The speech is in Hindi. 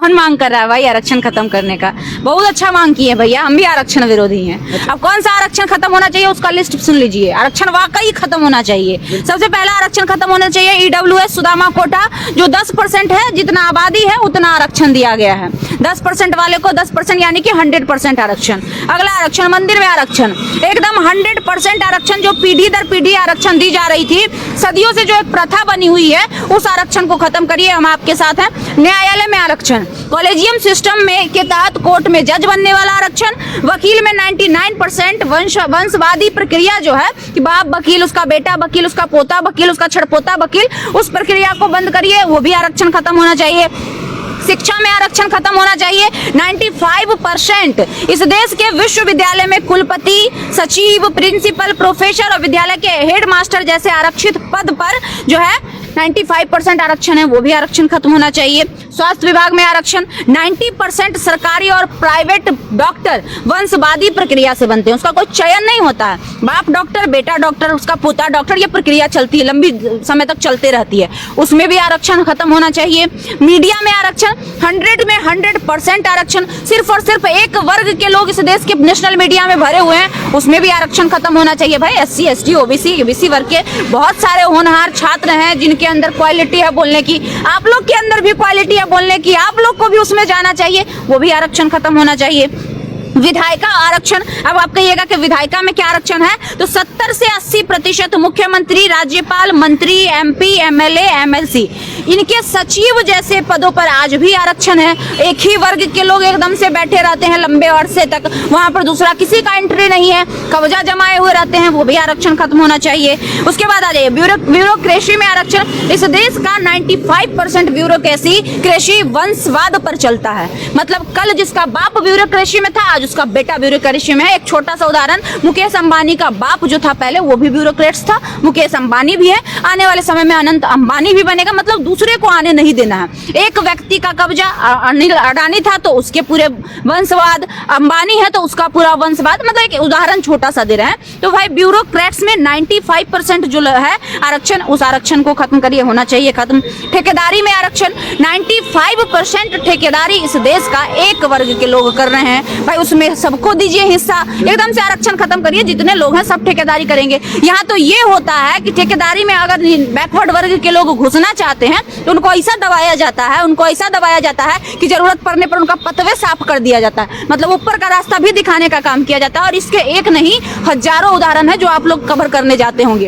कौन मांग कर रहा है भाई आरक्षण खत्म करने का? बहुत अच्छा मांग की है भैया, हम भी आरक्षण विरोधी हैं। अब कौन सा आरक्षण खत्म होना चाहिए उसका लिस्ट सुन लीजिए। आरक्षण वाकई खत्म होना चाहिए। सबसे पहला आरक्षण खत्म होना चाहिए ईडब्ल्यूएस सुदामा कोटा, जो 10% है, जितना आबादी है उतना आरक्षण दिया गया है। 10% वाले को 10% यानी कि 100% आरक्षण। अगला आरक्षण मंदिर में आरक्षण, एकदम 100% आरक्षण, जो पीढ़ी दर पीढ़ी आरक्षण दी जा रही थी, सदियों से जो एक प्रथा बनी हुई है, उस आरक्षण को खत्म करिए, हम आपके साथ हैं। न्यायालय में आरक्षण, कॉलेजियम सिस्टम में के तहत कोर्ट में जज बनने वाला आरक्षण, वकील में 99% वंशवादी प्रक्रिया जो है कि बाप वकील, उसका बेटा वकील, उसका पोता वकील, उसका छड़पोता वकील, उस प्रक्रिया को बंद करिए, वो भी आरक्षण खत्म होना चाहिए। शिक्षा में आरक्षण खत्म होना चाहिए। 95% इस देश के विश्वविद्यालय में कुलपति, सचिव, प्रिंसिपल, प्रोफेसर और विद्यालय के हेड मास्टर जैसे आरक्षित पद पर जो है 95% आरक्षण है, वो भी आरक्षण खत्म होना चाहिए। स्वास्थ्य विभाग में आरक्षण, 90% सरकारी और प्राइवेट डॉक्टर वंशवादी प्रक्रिया से बनते हैं, उसका कोई चयन नहीं होता है। बाप डॉक्टर, बेटा डॉक्टर, उसका पोता डॉक्टर, ये प्रक्रिया चलती है, लंबी समय तक चलते रहती है, उसमें भी आरक्षण खत्म होना चाहिए। मीडिया में आरक्षण, 100 में 100% आरक्षण। सिर्फ और सिर्फ एक वर्ग के लोग इस देश के नेशनल मीडिया में भरे हुए हैं, उसमें भी आरक्षण खत्म होना चाहिए। भाई SC, ST, OBC वर्ग के बहुत सारे होनहार छात्र हैं जिनके अंदर क्वालिटी है बोलने की, आप लोग के अंदर भी क्वालिटी है बोलने की, आप लोग को भी उसमें जाना चाहिए, वो भी आरक्षण खत्म होना चाहिए। विधायिका आरक्षण, अब आप कहिएगा कि विधायिका में क्या आरक्षण है, तो 70 से 80% मुख्यमंत्री, राज्यपाल, मंत्री, MP, MLA, MLC, इनके सचिव जैसे पदों पर आज भी आरक्षण है। एक ही वर्ग के लोग एकदम से बैठे रहते हैं लंबे अरसे तक, वहां पर दूसरा किसी का एंट्री नहीं है, कब्जा जमाए हुए रहते हैं, वो भी आरक्षण खत्म होना चाहिए। उसके बाद आ जाइए ब्यूरोक्रेसी में आरक्षण। इस देश का 95% ब्यूरोक्रेसी कृषि वंशवाद पर चलता है। मतलब कल जिसका बाप ब्यूरोक्रेसी में था, आज उसका बेटा ब्यूरोक्रेसी में है। एक छोटा सा उदाहरण, मुकेश अंबानी का बाप जो था पहले, वो भी ब्यूरोक्रेट्स था, मुकेश अंबानी भी है, आने वाले समय में अनंत अंबानी भी बनेगा। मतलब दूसरे को आने नहीं देना है। एक व्यक्ति का कब्जा, अनिल अडानी था तो उसके पूरे वंशवाद, अंबानी है तो उसका पूरा वंशवाद, मतलब एक उदाहरण छोटा सा दे रहे हैं। तो भाई ब्यूरोक्रेट्स में 95% जो है आरक्षण, उस आरक्षण को खत्म करिए, होना चाहिए खत्म। ठेकेदारी में आरक्षण, 95% ठेकेदारी इस देश का एक वर्ग के लोग कर रहे हैं, भाई उसमें सबको दीजिए हिस्सा, एकदम से आरक्षण खत्म करिए, जितने लोग हैं सब ठेकेदारी करेंगे। यहाँ तो ये होता है कि ठेकेदारी में अगर बैकवर्ड वर्ग के लोग घुसना चाहते हैं तो उनको ऐसा दबाया जाता है कि जरूरत पड़ने पर उनका पतवे साफ कर दिया जाता है, मतलब ऊपर का रास्ता भी दिखाने का काम किया जाता है। और इसके एक नहीं हजारों उदाहरण है जो आप लोग कवर करने जाते होंगे।